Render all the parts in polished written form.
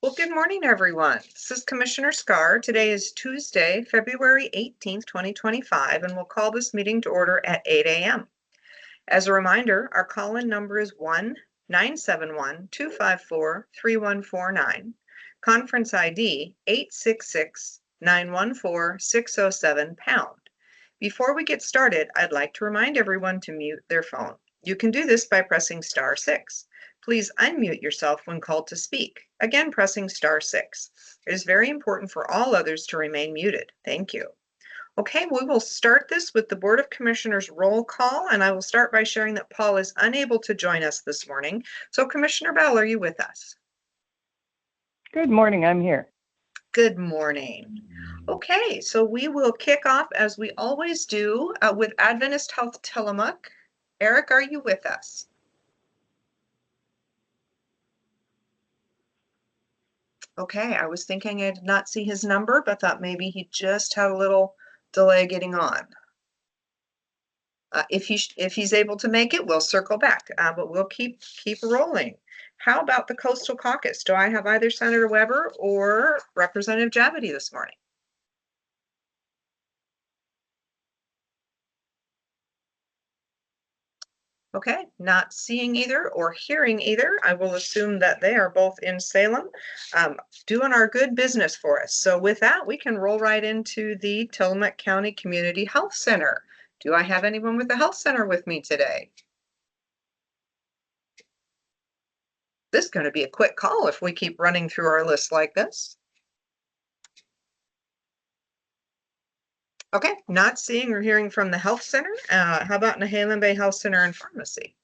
Well, good morning, everyone. This is Commissioner Scar. Today is Tuesday, February 18th, 2025, and we'll call this meeting to order at 8 a.m. As a reminder, our call-in number is 1-971-254-3149, conference ID 866-914-607#. Before we get started, I'd like to remind everyone to mute their phone. You can do this by pressing *6. Please unmute yourself when called to speak, again pressing *6. It is very important for all others to remain muted. Thank you. Okay, we will start this with the Board of Commissioners roll call, and I will start by sharing that Paul is unable to join us this morning. So Commissioner Bell, are you with us? Good morning, I'm here. Good morning. Okay, so we will kick off as we always do with Adventist Health Tillamook. Eric, are you with us? Okay, I was thinking I did not see his number, but thought maybe he just had a little delay getting on. If he's able to make it, we'll circle back, but we'll keep rolling. How about the Coastal Caucus? Do I have either Senator Weber or Representative Javity this morning? Okay, not seeing either or hearing either. I will assume that they are both in Salem, doing our good business for us. So with that, we can roll right into the Tillamook County Community Health Center. Do I have anyone with the Health Center with me today? This is going to be a quick call if we keep running through our list like this. Okay, not seeing or hearing from the Health Center. How about Nehalem Bay Health Center and Pharmacy?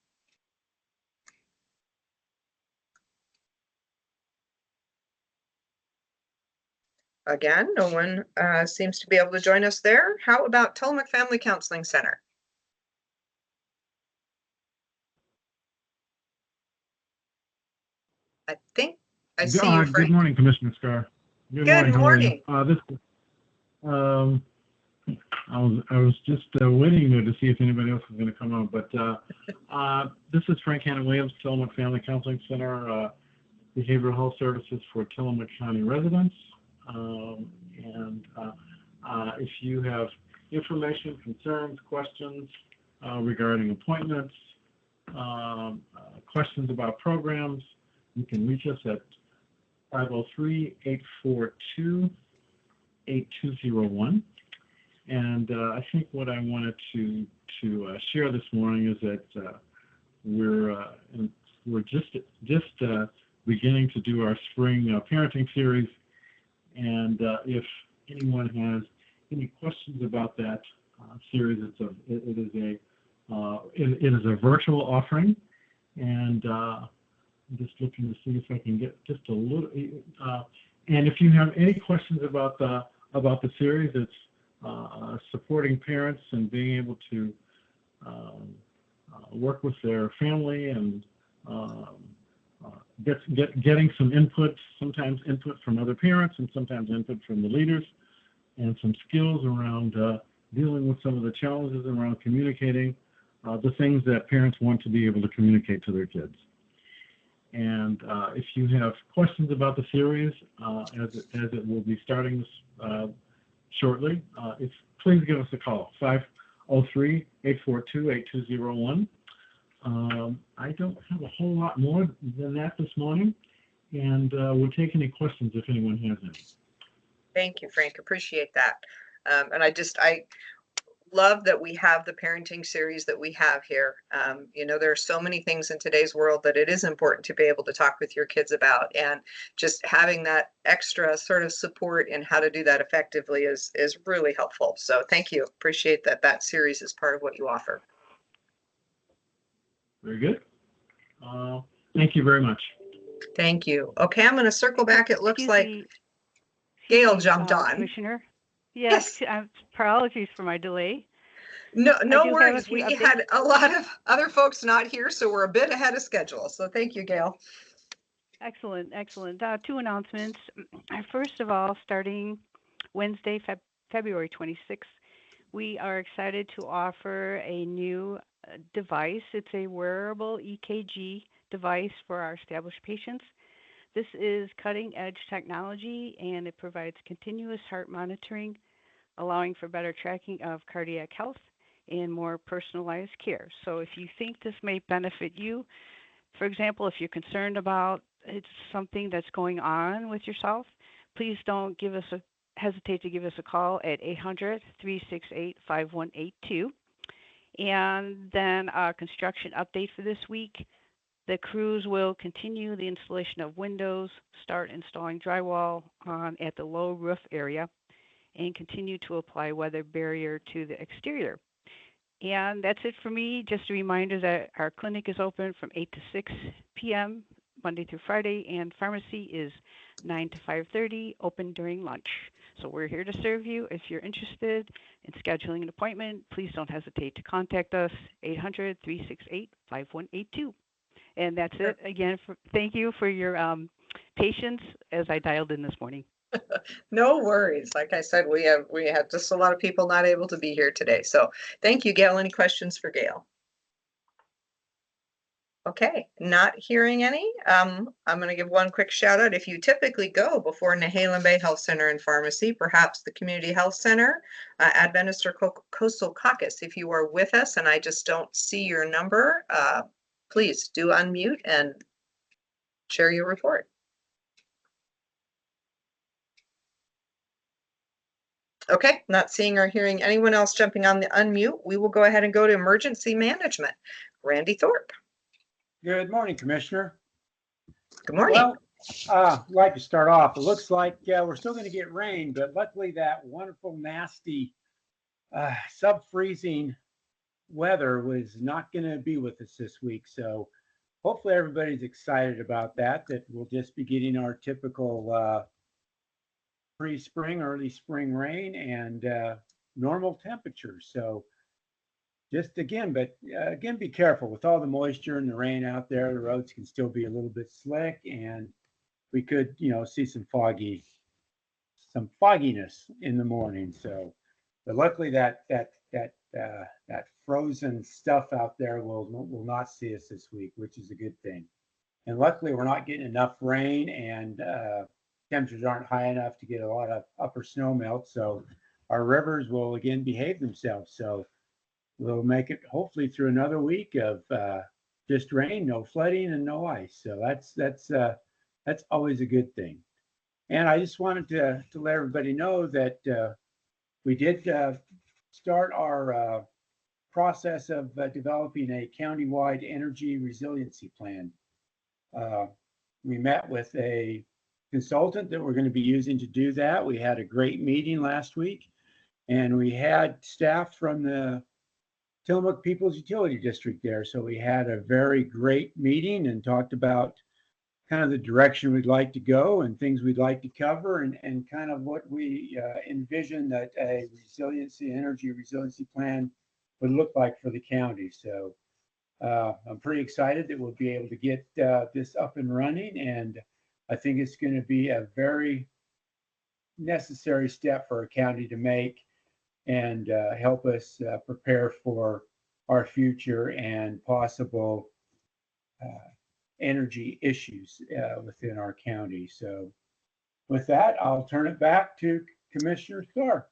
Again, no one seems to be able to join us there. How about Tillamook Family Counseling Center? I think I see you, Frank. Good morning, Commissioner Scar. Good morning. I was just waiting to see if anybody else was going to come on, but this is Frank Hannon Williams, Tillamook Family Counseling Center, Behavioral Health Services for Tillamook County residents. If you have information, concerns, questions regarding appointments, questions about programs, you can reach us at 503-842-8201. And I think what I wanted to share this morning is that we're just beginning to do our spring parenting series, and if anyone has any questions about that series, it is a virtual offering, and I'm just looking to see if I can get just a little. And if you have any questions about the series, it's supporting parents and being able to work with their family and getting some input, sometimes input from other parents and sometimes input from the leaders, and some skills around dealing with some of the challenges around communicating the things that parents want to be able to communicate to their kids. And if you have questions about the series, as it will be starting shortly, please give us a call, 503-842-8201. I don't have a whole lot more than that this morning, and we'll take any questions if anyone has any. Thank you, Frank. Appreciate that. And I love that we have the parenting series that we have here. There are so many things in today's world that it is important to be able to talk with your kids about, and just having that extra sort of support in how to do that effectively is really helpful. So thank you. Appreciate that series is part of what you offer. Very good. Thank you very much. Thank you. Okay, I'm going to circle back. It looks like Gail jumped on. Commissioner. Yes. Apologies for my delay. No worries. We had a lot of other folks not here, so we're a bit ahead of schedule. So thank you, Gail. Excellent. Two announcements. First of all, starting Wednesday, February 26th, we are excited to offer a new device. It's a wearable EKG device for our established patients. This is cutting edge technology and it provides continuous heart monitoring, allowing for better tracking of cardiac health and more personalized care. So if you think this may benefit you, for example, if you're concerned about it's something that's going on with yourself, please don't hesitate to give us a call at 800-368-5182. And then a construction update for this week. The crews will continue the installation of windows, start installing drywall at the low roof area, and continue to apply weather barrier to the exterior. And that's it for me. Just a reminder that our clinic is open from 8 to 6 p.m. Monday through Friday, and pharmacy is 9 to 5:30, open during lunch. So we're here to serve you. If you're interested in scheduling an appointment, please don't hesitate to contact us, 800-368-5182. And that's it. Again, thank you for your patience as I dialed in this morning. No worries. Like I said, we have just a lot of people not able to be here today. So thank you, Gail. Any questions for Gail? Okay, not hearing any. I'm going to give one quick shout out. If you typically go before Nehalem Bay Health Center and Pharmacy, perhaps the Community Health Center, Adventist or Coastal Caucus, if you are with us and I just don't see your number, please do unmute and share your report. Okay, not seeing or hearing anyone else jumping on the unmute, we will go ahead and go to emergency management. Randy Thorpe. Good morning, Commissioner. Good morning. Well, I'd like to start off. It looks like we're still going to get rain, but luckily that wonderful, nasty, sub-freezing weather was not going to be with us this week. So hopefully everybody's excited about that we'll just be getting our typical pre-spring, early spring rain and normal temperatures. So just again, be careful with all the moisture and the rain out there. The roads can still be a little bit slick, and we could, see some fogginess in the morning. So, but luckily that frozen stuff out there will not see us this week, which is a good thing. And luckily, we're not getting enough rain, and temperatures aren't high enough to get a lot of upper snow melt. So, our rivers will again behave themselves. So. We'll make it hopefully through another week of just rain, no flooding, and no ice. So that's always a good thing. And I just wanted to let everybody know that we did start our process of developing a countywide energy resiliency plan. We met with a consultant that we're going to be using to do that. We had a great meeting last week, and we had staff from the Tillamook People's Utility District there. So we had a very great meeting and talked about kind of the direction we'd like to go and things we'd like to cover and kind of what we envision that a energy resiliency plan would look like for the county. So I'm pretty excited that we'll be able to get this up and running. And I think it's going to be a very necessary step for a county to make and help us prepare for our future and possible energy issues within our county. So with that, I'll turn it back to Commissioner Starr.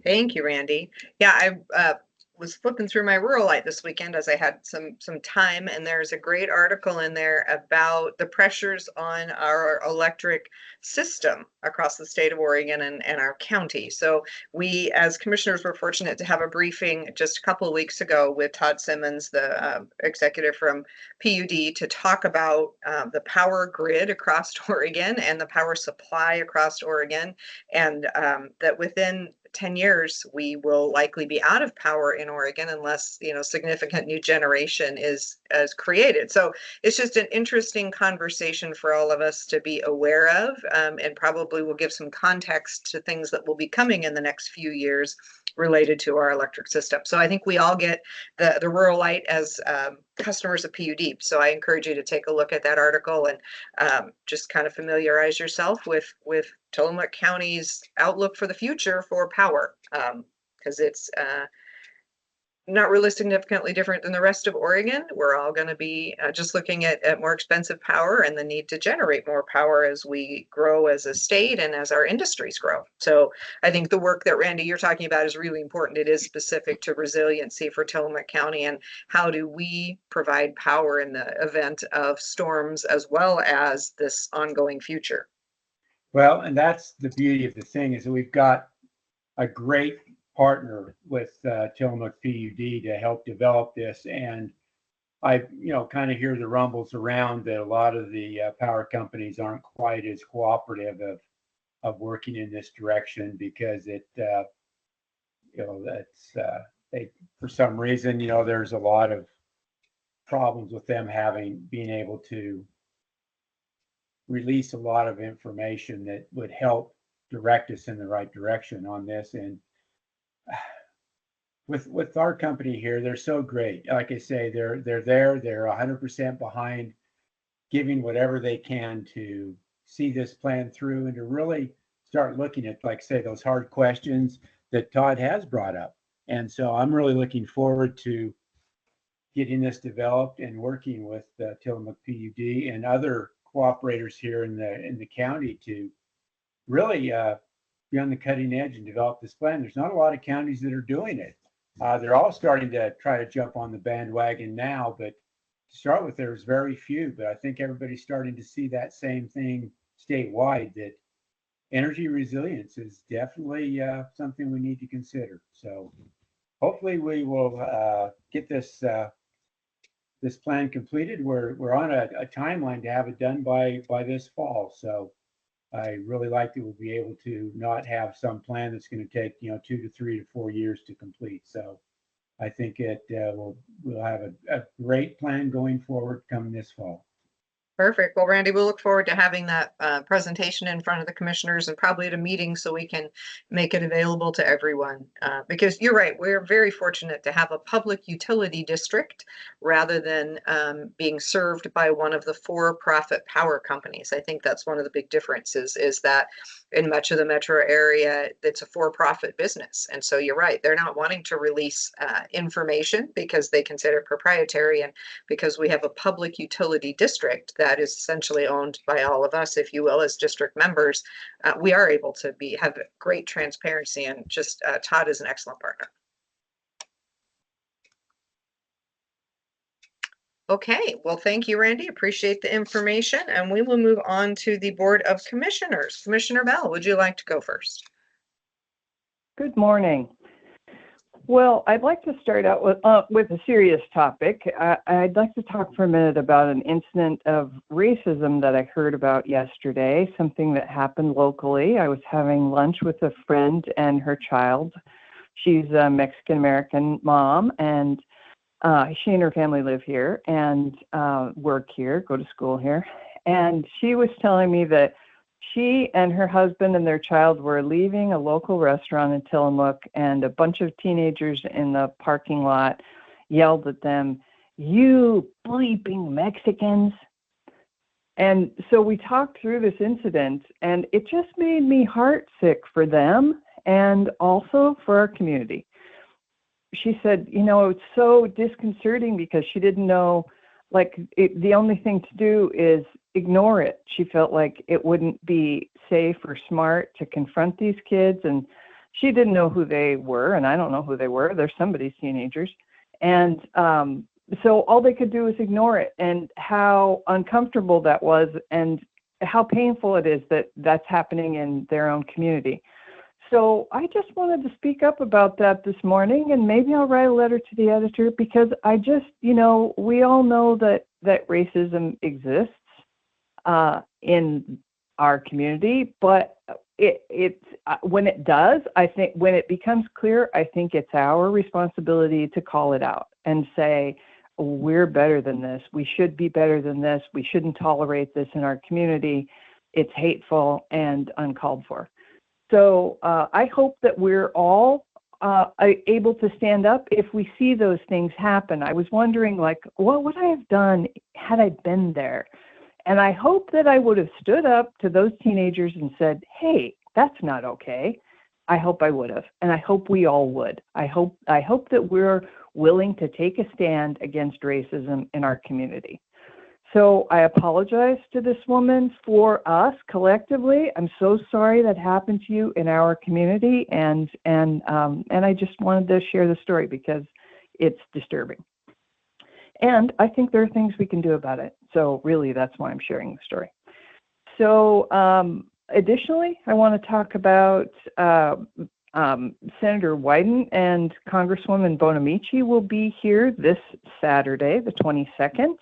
Thank you, Randy. Yeah, I was flipping through my Rural Light this weekend as I had some time, and there's a great article in there about the pressures on our electric system across the state of Oregon and our county. So we, as commissioners, were fortunate to have a briefing just a couple of weeks ago with Todd Simmons, the executive from PUD, to talk about the power grid across Oregon and the power supply across Oregon, and that within 10 years, we will likely be out of power in Oregon unless, significant new generation is created. So it's just an interesting conversation for all of us to be aware of, and probably will give some context to things that will be coming in the next few years related to our electric system. So I think we all get the Rural Light as customers of PUD. So I encourage you to take a look at that article and just kind of familiarize yourself with Tillamook County's outlook for the future for power, because it's not really significantly different than the rest of Oregon. We're all going to be just looking at more expensive power and the need to generate more power as we grow as a state and as our industries grow. So I think the work that Randy, you're talking about is really important. It is specific to resiliency for Tillamook County and how do we provide power in the event of storms as well as this ongoing future. Well, and that's the beauty of the thing is that we've got a great partner with Tillamook PUD to help develop this. And I, kind of hear the rumbles around that a lot of the power companies aren't quite as cooperative of working in this direction because it, that's they, for some reason, there's a lot of problems with them being able to release a lot of information that would help direct us in the right direction on this. And with our company here, they're so great. Like I say, they're 100% behind giving whatever they can to see this plan through and to really start looking at, like say, those hard questions that Todd has brought up. And so I'm really looking forward to getting this developed and working with Tillamook PUD and other cooperators here in the county to really be on the cutting edge and develop this plan. There's not a lot of counties that are doing it. They're all starting to try to jump on the bandwagon now, but to start with, there's very few. But I think everybody's starting to see that same thing statewide, that energy resilience is definitely something we need to consider. So hopefully we will get this this plan completed. We're on a timeline to have it done by this fall. So I really like that we'll be able to not have some plan that's going to take 2 to 3 to 4 years to complete. So I think we'll have a great plan going forward coming this fall. Perfect. Well, Randy, we'll look forward to having that presentation in front of the commissioners and probably at a meeting so we can make it available to everyone. Because you're right, we're very fortunate to have a public utility district rather than being served by one of the for-profit power companies. I think that's one of the big differences is that in much of the metro area, it's a for-profit business. And so you're right, they're not wanting to release information because they consider it proprietary, and because we have a public utility district that is essentially owned by all of us, if you will, as district members, we are able to have great transparency, and just Todd is an excellent partner. Okay, well, thank you, Randy. Appreciate the information, and we will move on to the Board of Commissioners. Commissioner Bell, would you like to go first? Good morning. Well, I'd like to start out with a serious topic. I'd like to talk for a minute about an incident of racism that I heard about yesterday, something that happened locally. I was having lunch with a friend and her child. She's a Mexican-American mom, and she and her family live here and work here, go to school here. And she was telling me that she and her husband and their child were leaving a local restaurant in Tillamook, and a bunch of teenagers in the parking lot yelled at them, "You bleeping Mexicans." And so we talked through this incident, and it just made me heartsick for them and also for our community. She said, it's so disconcerting because she didn't know, the only thing to do is ignore it. She felt like it wouldn't be safe or smart to confront these kids, and she didn't know who they were, and I don't know who they were. They're somebody's teenagers. And so all they could do was ignore it, and how uncomfortable that was, and how painful it is that that's happening in their own community. So I just wanted to speak up about that this morning, and maybe I'll write a letter to the editor, because I just, we all know that racism exists in our community, but it's when it does, I think when it becomes clear, I think it's our responsibility to call it out and say, we're better than this. We should be better than this. We shouldn't tolerate this in our community. It's hateful and uncalled for. So I hope that we're all able to stand up if we see those things happen. I was wondering, what would I have done had I been there? And I hope that I would have stood up to those teenagers and said, hey, that's not okay. I hope I would have, and I hope we all would. I hope that we're willing to take a stand against racism in our community. So I apologize to this woman for us collectively. I'm so sorry that happened to you in our community, and I just wanted to share the story because it's disturbing. And I think there are things we can do about it. So really, that's why I'm sharing the story. So additionally, I want to talk about Senator Wyden and Congresswoman Bonamici will be here this Saturday, the 22nd.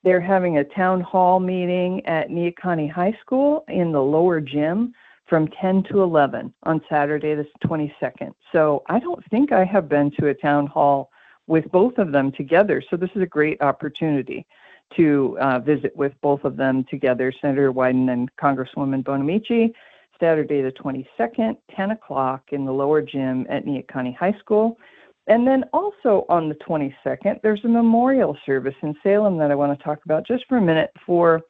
They're having a town hall meeting at Neocani High School in the lower gym from 10 to 11 on Saturday, the 22nd. So I don't think I have been to a town hall with both of them together. So this is a great opportunity to visit with both of them together, Senator Wyden and Congresswoman Bonamici, Saturday the 22nd, 10 o'clock in the lower gym at Neocani High School. And then also on the 22nd, there's a memorial service in Salem that I want to talk about just for a minute for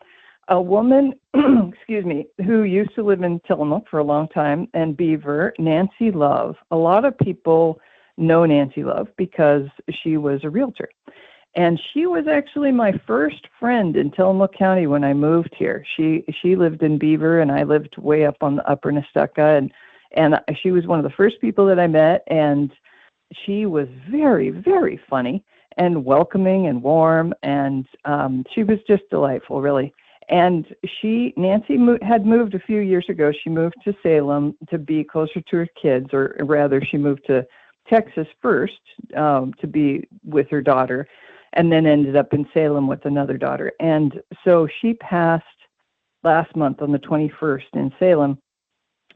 a woman, excuse me, who used to live in Tillamook for a long time and Beaver, Nancy Love. A lot of people know Nancy Love because she was a realtor. And she was actually my first friend in Tillamook County when I moved here. She lived in Beaver and I lived way up on the upper Nestucca, and she was one of the first people that I met, and she was very, very funny and welcoming and warm, and she was just delightful, really. And Nancy had moved a few years ago. She moved to Salem to be closer to her kids, or rather, she moved to Texas first to be with her daughter, and then ended up in Salem with another daughter. And so she passed last month on the 21st in Salem.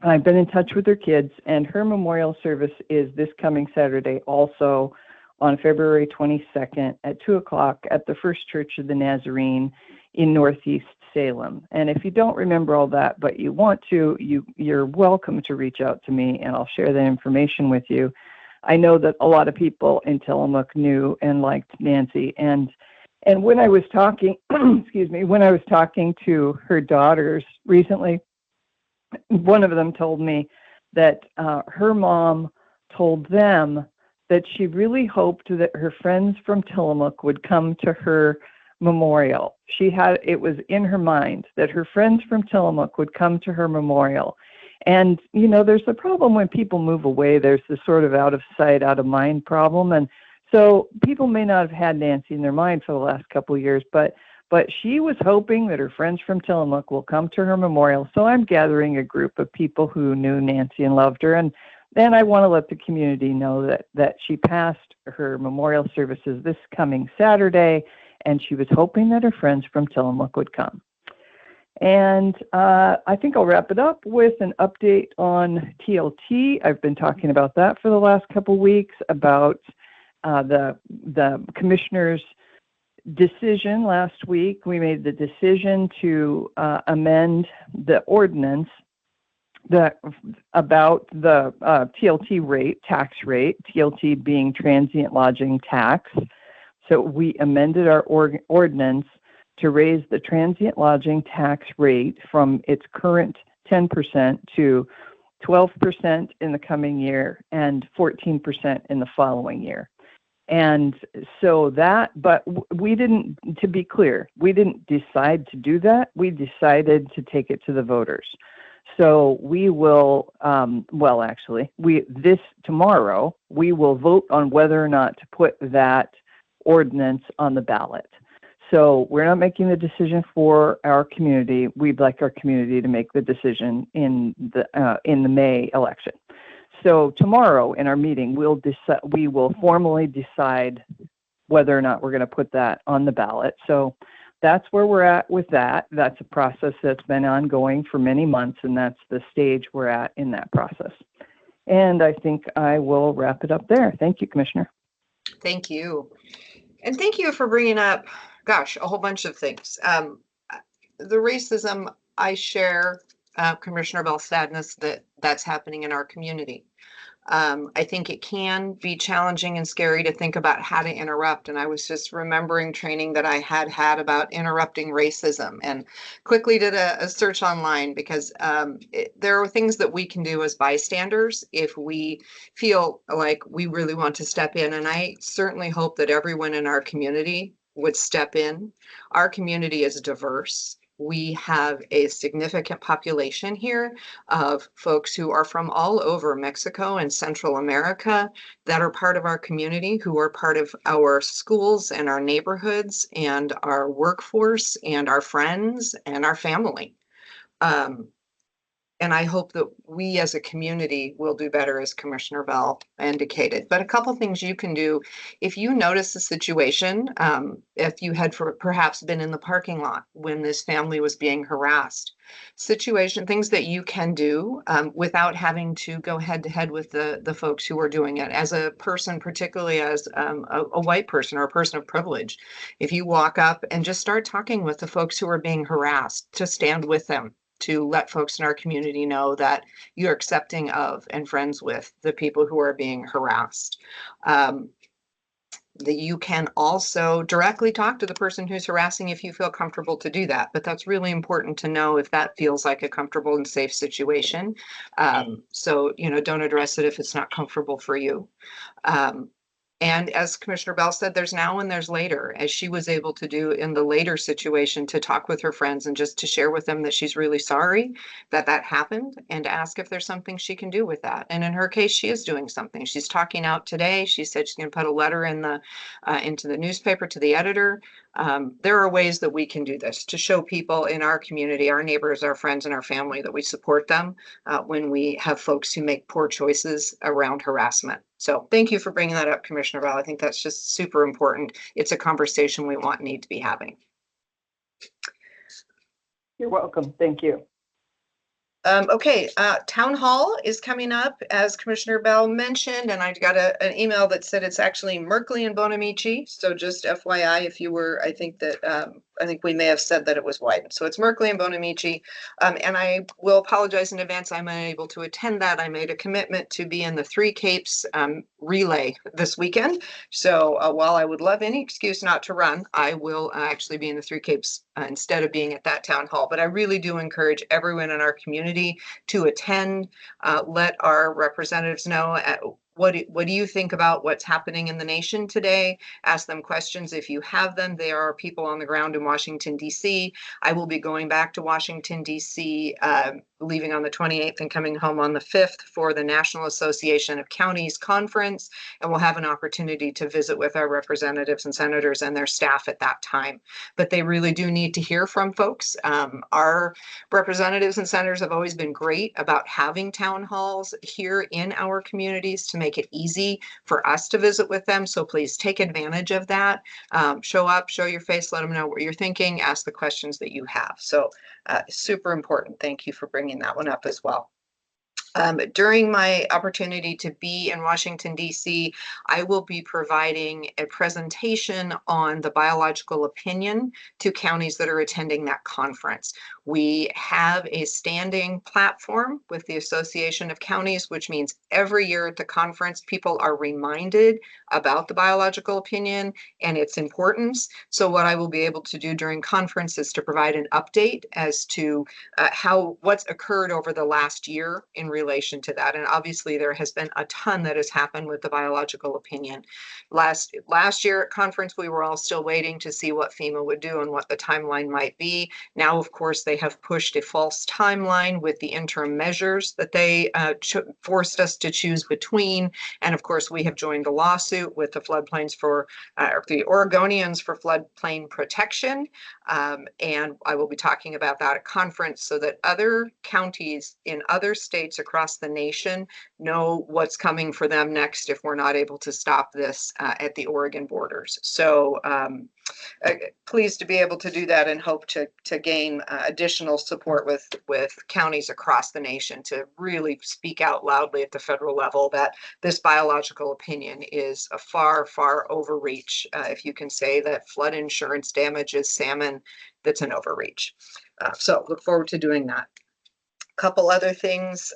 I've been in touch with her kids, and her memorial service is this coming Saturday, also on February 22nd at 2 o'clock at the First Church of the Nazarene in Northeast Salem. And if you don't remember all that, but you want to, you're welcome to reach out to me, and I'll share that information with you. I know that a lot of people in Tillamook knew and liked Nancy, and when I was talking, excuse me, when I was talking to her daughters recently, one of them told me that her mom told them that she really hoped that her friends from Tillamook would come to her memorial. It was in her mind that her friends from Tillamook would come to her memorial. And, you know, there's the problem when people move away, there's this sort of out of sight, out of mind problem. And so people may not have had Nancy in their mind for the last couple of years, but she was hoping that her friends from Tillamook will come to her memorial. So I'm gathering a group of people who knew Nancy and loved her. And then I want to let the community know that she passed her memorial services this coming Saturday, and she was hoping that her friends from Tillamook would come. And I think I'll wrap it up with an update on TLT. I've been talking about that for the last couple of weeks, about the commissioner's decision last week. We made the decision to amend the ordinance about the TLT rate, tax rate, TLT being transient lodging tax. So we amended our ordinance to raise the transient lodging tax rate from its current 10% to 12% in the coming year and 14% in the following year. And so but we didn't, to be clear, we didn't decide to do that. We decided to take it to the voters. So we will, tomorrow, we will vote on whether or not to put that ordinance on the ballot. So we're not making the decision for our community. We'd like our community to make the decision in the May election. So tomorrow in our meeting, we will formally decide whether or not we're going to put that on the ballot. So that's where we're at with that. That's a process that's been ongoing for many months, and that's the stage we're at in that process. And I think I will wrap it up there. Thank you, Commissioner. Thank you. And thank you for bringing up, gosh, a whole bunch of things. The racism I share, Commissioner Bell, sadness that's happening in our community. I think it can be challenging and scary to think about how to interrupt. And I was just remembering training that I had about interrupting racism, and quickly did a search online because there are things that we can do as bystanders if we feel like we really want to step in. And I certainly hope that everyone in our community would step in. Our community is diverse. We have a significant population here of folks who are from all over Mexico and Central America that are part of our community, who are part of our schools and our neighborhoods and our workforce and our friends and our family. And I hope that we as a community will do better, as Commissioner Bell indicated. But a couple things you can do if you notice a situation, if you had perhaps been in the parking lot when this family was being harassed, things that you can do without having to go head to head with the folks who are doing it. As a person, particularly as a white person or a person of privilege, if you walk up and just start talking with the folks who are being harassed, to stand with them, to let folks in our community know that you're accepting of and friends with the people who are being harassed. That you can also directly talk to the person who's harassing if you feel comfortable to do that. But that's really important to know if that feels like a comfortable and safe situation. So, don't address it if it's not comfortable for you. And as Commissioner Bell said, there's now and there's later, as she was able to do in the later situation, to talk with her friends and just to share with them that she's really sorry that happened, and to ask if there's something she can do with that. And in her case, she is doing something. She's talking out today. She said she's going to put a letter in into the newspaper to the editor. There are ways that we can do this to show people in our community, our neighbors, our friends, and our family that we support them when we have folks who make poor choices around harassment. So thank you for bringing that up, Commissioner Bell. I think that's just super important. It's a conversation we need to be having. You're welcome. Thank you. Okay, Town Hall is coming up, as Commissioner Bell mentioned, and I got an email that said it's actually Merkley and Bonamici. So just FYI, if you were, I think we may have said that it was Wyden. So it's Merkley and Bonamici. And I will apologize in advance. I'm unable to attend that. I made a commitment to be in the Three Capes relay this weekend. So while I would love any excuse not to run, I will actually be in the Three Capes instead of being at that town hall. But I really do encourage everyone in our community to attend. Let our representatives know what do you think about what's happening in the nation today? Ask them questions if you have them. There are people on the ground in Washington, D.C. I will be going back to Washington, D.C., leaving on the 28th and coming home on the 5th for the National Association of Counties Conference, and we'll have an opportunity to visit with our representatives and senators and their staff at that time. But they really do need to hear from folks. Our representatives and senators have always been great about having town halls here in our communities to make it easy for us to visit with them. So please take advantage of that. Show up, show your face, let them know what you're thinking, ask the questions that you have. So super important. Thank you for bringing that one up as well. During my opportunity to be in Washington, D.C., I will be providing a presentation on the biological opinion to counties that are attending that conference. We have a standing platform with the Association of Counties, which means every year at the conference, people are reminded about the biological opinion and its importance. So what I will be able to do during conference is to provide an update as to what's occurred over the last year in relation to that. And obviously there has been a ton that has happened with the biological opinion. Last year at conference, we were all still waiting to see what FEMA would do and what the timeline might be. Now, of course, they have pushed a false timeline with the interim measures that they forced us to choose between. And of course, we have joined a lawsuit with the floodplains for the Oregonians for floodplain protection. And I will be talking about that at conference so that other counties in other states across the nation know what's coming for them next if we're not able to stop this at the Oregon borders. So pleased to be able to do that and hope to gain additional support with counties across the nation to really speak out loudly at the federal level that this biological opinion is a far, far overreach. If you can say that flood insurance damages salmon, that's an overreach. So look forward to doing that. A couple other things.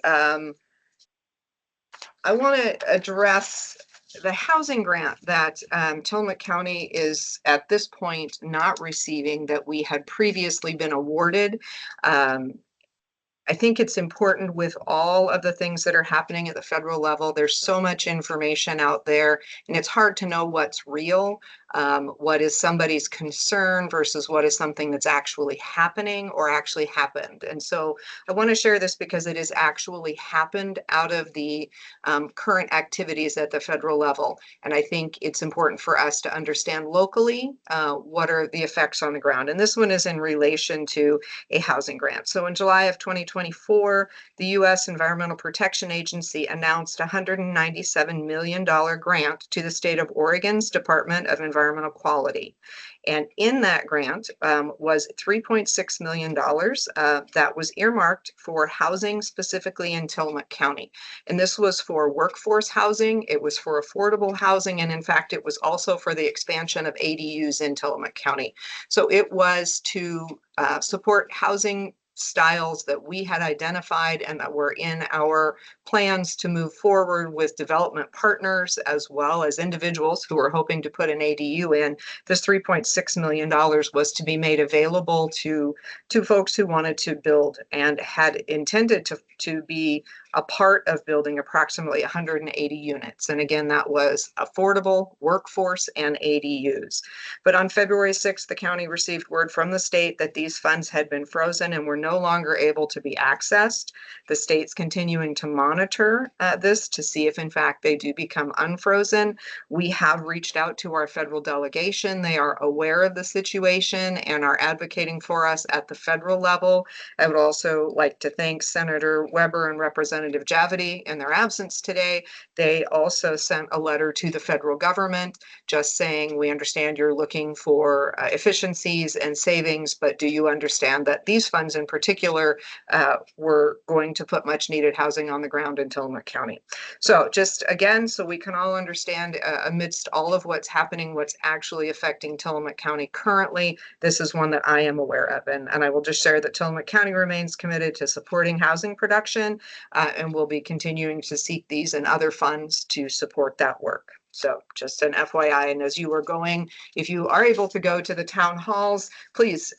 I want to address the housing grant that Tillamook County is at this point not receiving that we had previously been awarded. I think it's important with all of the things that are happening at the federal level. There's so much information out there, and it's hard to know what's real, what is somebody's concern versus what is something that's actually happening or actually happened. And so I want to share this because it has actually happened out of the current activities at the federal level. And I think it's important for us to understand locally what are the effects on the ground. And this one is in relation to a housing grant. So in July of 2024, the U.S. Environmental Protection Agency announced a $197 million grant to the state of Oregon's Department of Environmental Quality. And in that grant was $3.6 million that was earmarked for housing specifically in Tillamook County. And this was for workforce housing, it was for affordable housing, and in fact, it was also for the expansion of ADUs in Tillamook County. So it was to support housing styles that we had identified and that were in our plans to move forward with development partners as well as individuals who were hoping to put an ADU in. This $3.6 million was to be made available to folks who wanted to build and had intended to be a part of building approximately 180 units. And again, that was affordable, workforce, and ADUs. But on February 6th, the county received word from the state that these funds had been frozen and were no longer able to be accessed. The state's continuing to monitor this to see if in fact they do become unfrozen. We have reached out to our federal delegation. They are aware of the situation and are advocating for us at the federal level. I would also like to thank Senator Weber and Representative Javity in their absence today. They also sent a letter to the federal government just saying, we understand you're looking for efficiencies and savings, but do you understand that these funds in particular were going to put much needed housing on the ground in Tillamook County? So just again, so we can all understand amidst all of what's happening, what's actually affecting Tillamook County currently, this is one that I am aware of. And I will just share that Tillamook County remains committed to supporting housing production and will be continuing to seek these and other funds to support that work. So just an FYI, and as you are going, if you are able to go to the town halls, please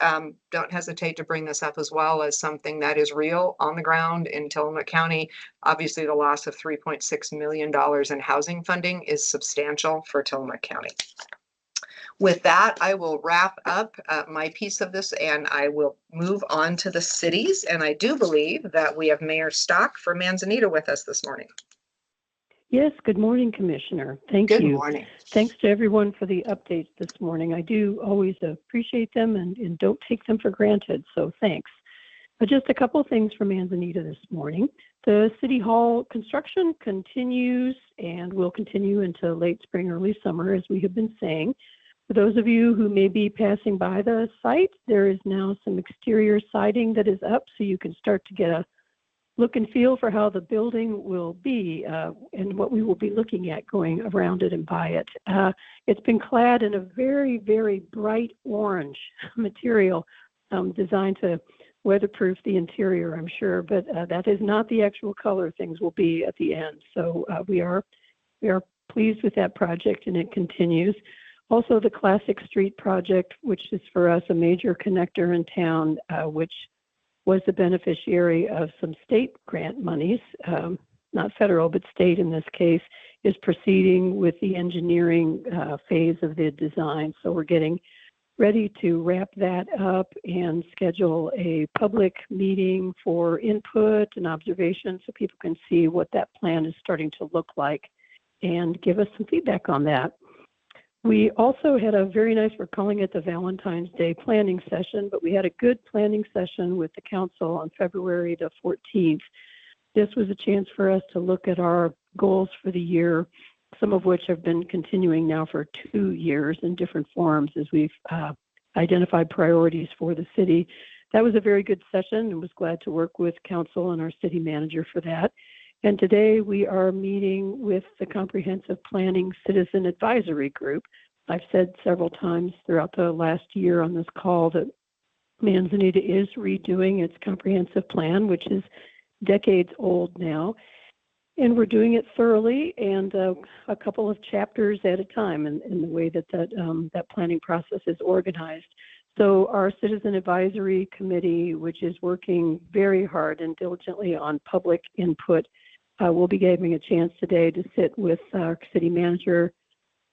don't hesitate to bring this up as well as something that is real on the ground in Tillamook County. Obviously, the loss of $3.6 million in housing funding is substantial for Tillamook County. With that, I will wrap up my piece of this and I will move on to the cities. And I do believe that we have Mayor Stock from Manzanita with us this morning. Yes, good morning, Commissioner. Thank you. Good morning. Thanks to everyone for the updates this morning. I do always appreciate them and don't take them for granted, so thanks. But just a couple things from Manzanita this morning. The City Hall construction continues and will continue into late spring, early summer, as we have been saying. For those of you who may be passing by the site, there is now some exterior siding that is up, so you can start to get a look and feel for how the building will be and what we will be looking at going around it and by it. It's been clad in a very, very bright orange material designed to weatherproof the interior, I'm sure, but that is not the actual color things will be at the end. So we are pleased with that project and it continues. Also, the Classic Street project, which is for us a major connector in town, which was the beneficiary of some state grant monies, not federal, but state in this case, is proceeding with the engineering phase of the design. So we're getting ready to wrap that up and schedule a public meeting for input and observation so people can see what that plan is starting to look like and give us some feedback on that. We also had a very nice, we're calling it the Valentine's Day planning session, but we had a good planning session with the council on February the 14th. This was a chance for us to look at our goals for the year, some of which have been continuing now for 2 years in different forms as we've identified priorities for the city. That was a very good session and was glad to work with council and our city manager for that. And today we are meeting with the Comprehensive Planning Citizen Advisory Group. I've said several times throughout the last year on this call that Manzanita is redoing its comprehensive plan, which is decades old now. And we're doing it thoroughly and a couple of chapters at a time in the way that planning process is organized. So our Citizen Advisory Committee, which is working very hard and diligently on public input, will be giving a chance today to sit with our city manager,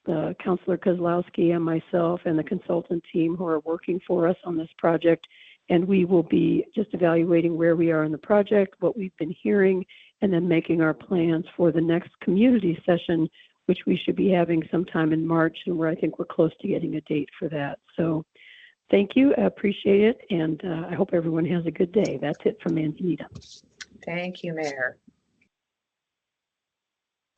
Councilor Kozlowski, and myself, and the consultant team who are working for us on this project. And we will be just evaluating where we are in the project, what we've been hearing, and then making our plans for the next community session, which we should be having sometime in March, and where I think we're close to getting a date for that. So thank you. I appreciate it. And I hope everyone has a good day. That's it from Manzanita. Thank you, Mayor.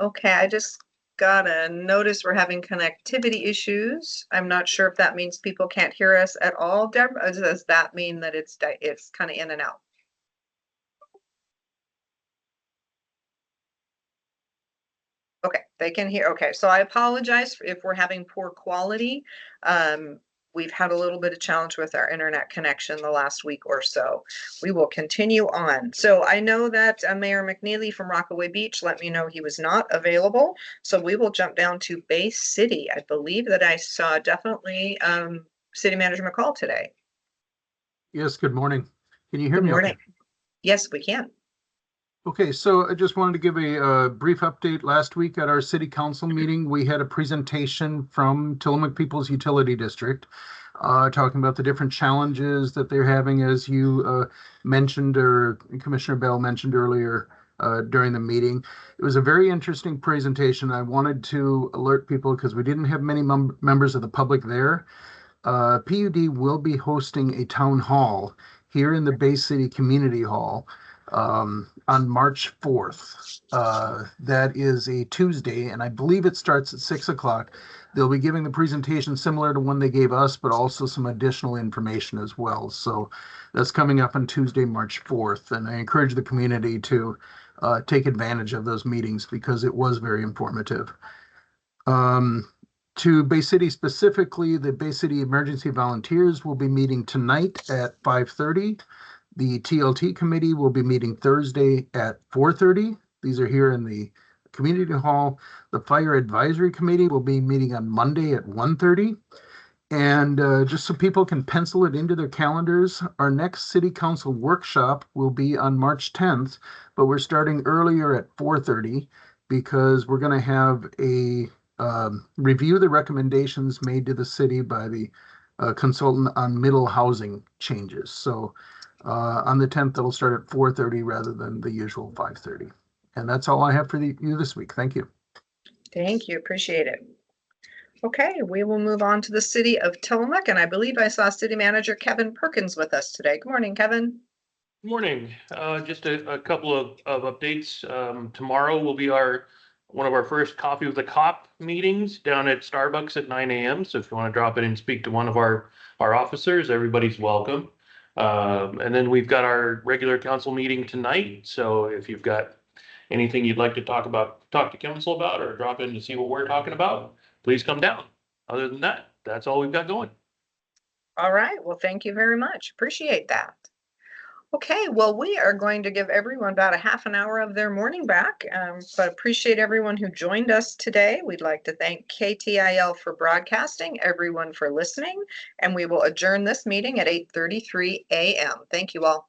Okay, I just got a notice we're having connectivity issues. I'm not sure if that means people can't hear us at all, Deborah. Or does that mean that it's kind of in and out? Okay, they can hear. Okay, so I apologize if we're having poor quality. We've had a little bit of challenge with our internet connection the last week or so. We will continue on. So I know that Mayor McNeely from Rockaway Beach let me know he was not available. So we will jump down to Bay City. I believe that I saw definitely City Manager McCall today. Yes, good morning. Can you hear me? Good morning. Okay? Yes, we can. Okay, so I just wanted to give a brief update. Last week at our city council meeting, we had a presentation from Tillamook People's Utility District talking about the different challenges that they're having, as you mentioned, or Commissioner Bell mentioned earlier during the meeting. It was a very interesting presentation. I wanted to alert people because we didn't have many members of the public there. PUD will be hosting a town hall here in the Bay City Community Hall on March 4th. That is a Tuesday, and I believe it starts at 6 o'clock. They'll be giving the presentation similar to one they gave us, but also some additional information as well. So that's coming up on Tuesday, March 4th. And I encourage the community to take advantage of those meetings because it was very informative. To Bay City specifically, the Bay City Emergency Volunteers will be meeting tonight at 5:30. The TLT committee will be meeting Thursday at 4:30. These are here in the community hall. The fire advisory committee will be meeting on Monday at 1:30. And just so people can pencil it into their calendars, our next city council workshop will be on March 10th, but we're starting earlier at 4:30 because we're going to have a review the recommendations made to the city by the consultant on middle housing changes. So on the 10th, it'll start at 4:30 rather than the usual 5:30. And that's all I have for you this week. Thank you. Thank you. Appreciate it. Okay, we will move on to the city of Tillamook, and I believe I saw City Manager Kevin Perkins with us today. Good morning, Kevin. Good morning. Just a couple of updates. Tomorrow will be one of our first Coffee with a Cop meetings down at Starbucks at 9 a.m. So if you want to drop in and speak to one of our officers, everybody's welcome. And then we've got our regular council meeting tonight. So if you've got anything you'd like to talk to council about, or drop in to see what we're talking about, please come down. Other than that, that's all we've got going. All right. Well, thank you very much. Appreciate that. Okay, well, we are going to give everyone about a half an hour of their morning back, but appreciate everyone who joined us today. We'd like to thank KTIL for broadcasting, everyone for listening, and we will adjourn this meeting at 8:33 a.m. Thank you all.